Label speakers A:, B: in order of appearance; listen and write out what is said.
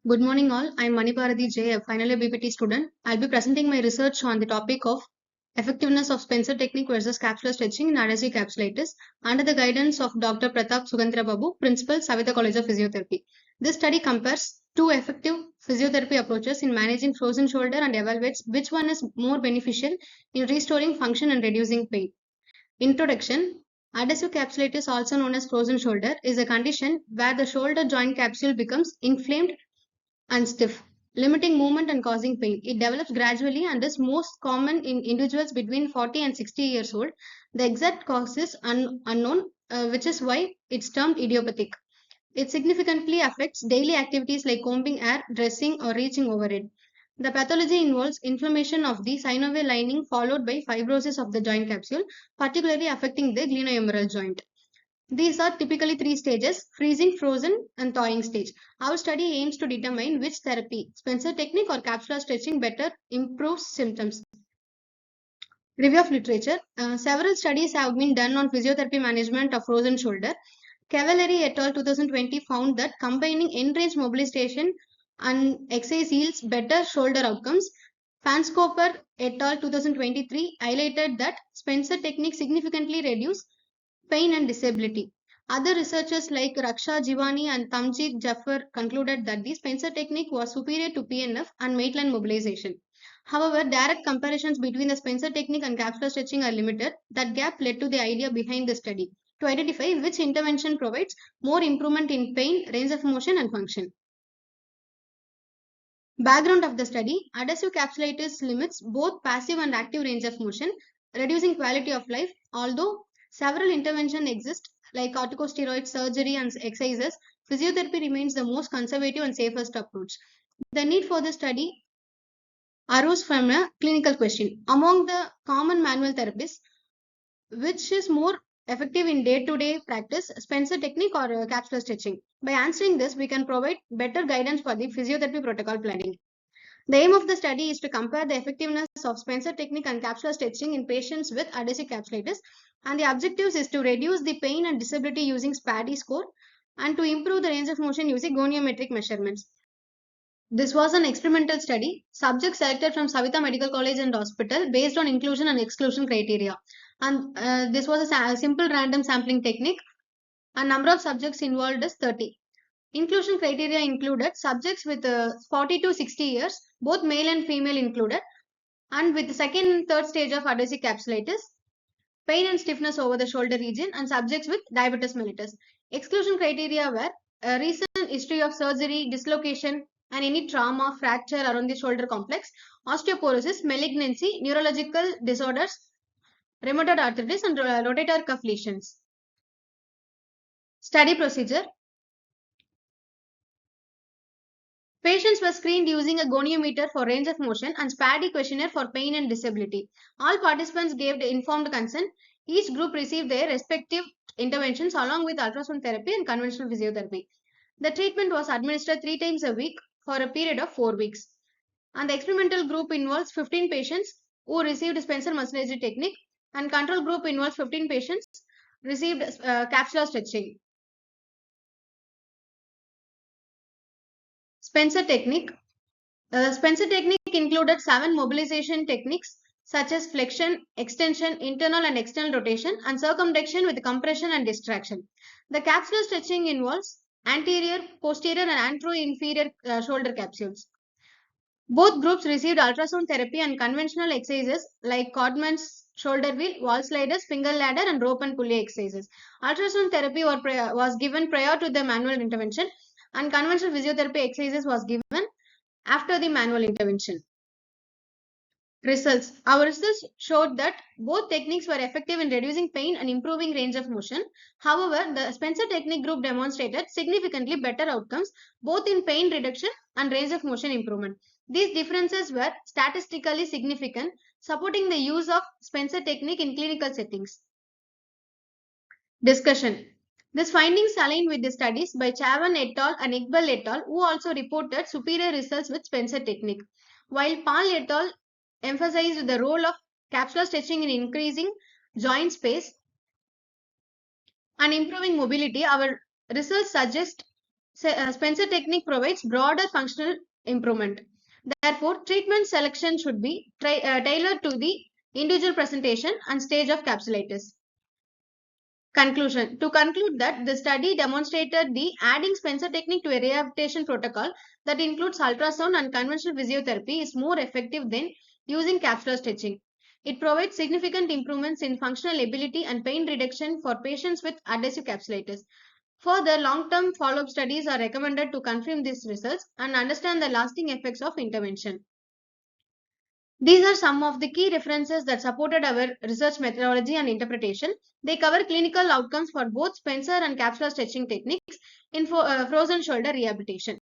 A: Good morning, all. I'm Bharathi J, a final year BPT student. I'll be presenting my research on the topic of effectiveness of Spencer technique versus capsular stretching in adhesive capsulitis under the guidance of Dr. Pratap Sugandhra Babu, Principal, Saveetha College of Physiotherapy. This study compares two effective physiotherapy approaches in managing frozen shoulder and evaluates which one is more beneficial in restoring function and reducing pain. Introduction. Adhesive capsulitis, also known as frozen shoulder, is a condition where the shoulder joint capsule becomes inflamed and stiff, limiting movement and causing pain. It develops gradually and is most common in individuals between 40 and 60 years old. The exact cause is unknown, which is why it's termed idiopathic. It significantly affects daily activities like combing hair, dressing, or reaching over it. The pathology involves inflammation of the synovial lining followed by fibrosis of the joint capsule, particularly affecting the glenohumeral joint. These are typically three stages: freezing, frozen, and thawing stage. Our study aims to determine which therapy, Spencer technique or capsular stretching, better improves symptoms. Review of literature. Several studies have been done on physiotherapy management of frozen shoulder. Cavalieri et al. 2020 found that combining end-range mobilization and exercise yields better shoulder outcomes. Fanscoper et al. 2023 highlighted that Spencer technique significantly reduced pain and disability. Other researchers like Raksha Jivani and Tamjit Jaffer concluded that the Spencer technique was superior to PNF and Maitland mobilization. However, direct comparisons between the Spencer technique and capsular stretching are limited. That gap led to the idea behind the study to identify which intervention provides more improvement in pain, range of motion, and function. Background of the study: adhesive capsulitis limits both passive and active range of motion, reducing quality of life. Although several interventions exist, like corticosteroid surgery and exercises, physiotherapy remains the most conservative and safest approach. The need for the study arose from a clinical question. Among the common manual therapies, which is more effective in day-to-day practice, Spencer technique or capsular stretching? By answering this, we can provide better guidance for the physiotherapy protocol planning. The aim of the study is to compare the effectiveness of Spencer technique and capsular stretching in patients with adhesive capsulitis, and the objectives is to reduce the pain and disability using SPADI score and to improve the range of motion using goniometric measurements. This was an experimental study. Subjects selected from Saveetha Medical College and Hospital based on inclusion and exclusion criteria. And this was a simple random sampling technique. A number of subjects involved is 30. Inclusion criteria included subjects with 40 to 60 years, both male and female included, and with the second and third stage of adhesive capsulitis, pain and stiffness over the shoulder region, and subjects with diabetes mellitus. Exclusion criteria were a recent history of surgery, dislocation, and any trauma, fracture around the shoulder complex, osteoporosis, malignancy, neurological disorders, rheumatoid arthritis, and rotator cuff lesions. Study procedure: patients were screened using a goniometer for range of motion and SPADI questionnaire for pain and disability. All participants gave the informed consent. Each group received their respective interventions along with ultrasound therapy and conventional physiotherapy. The treatment was administered 3 times a week for a period of 4 weeks. And the experimental group involves 15 patients who received Spencer massage technique, and control group involves 15 patients received capsular stretching. Spencer technique. Spencer technique included 7 mobilization techniques such as flexion, extension, internal and external rotation, and circumduction with compression and distraction. The capsular stretching involves anterior, posterior, and antero-inferior shoulder capsules. Both groups received ultrasound therapy and conventional exercises like Codman's shoulder wheel, wall sliders, finger ladder, and rope and pulley exercises. Ultrasound therapy was given prior to the manual intervention, and conventional physiotherapy exercises was given after the manual intervention. Results. Our research showed that both techniques were effective in reducing pain and improving range of motion. However, the Spencer technique group demonstrated significantly better outcomes both in pain reduction and range of motion improvement. These differences were statistically significant, supporting the use of Spencer technique in clinical settings. Discussion. These findings align with the studies by Chavan et al. And Iqbal et al., who also reported superior results with Spencer technique, while Pal et al. Emphasized the role of capsular stretching in increasing joint space and improving mobility. Our results suggest Spencer technique provides broader functional improvement. Therefore, treatment selection should be tailored to the individual presentation and stage of capsulitis. Conclusion. To conclude that the study demonstrated the adding Spencer technique to a rehabilitation protocol that includes ultrasound and conventional physiotherapy is more effective than using capsular stitching. It provides significant improvements in functional ability and pain reduction for patients with adhesive capsulitis. Further, long-term follow-up studies are recommended to confirm these results and understand the lasting effects of intervention. These are some of the key references that supported our research methodology and interpretation. They cover clinical outcomes for both Spencer and capsular stretching techniques in frozen shoulder rehabilitation.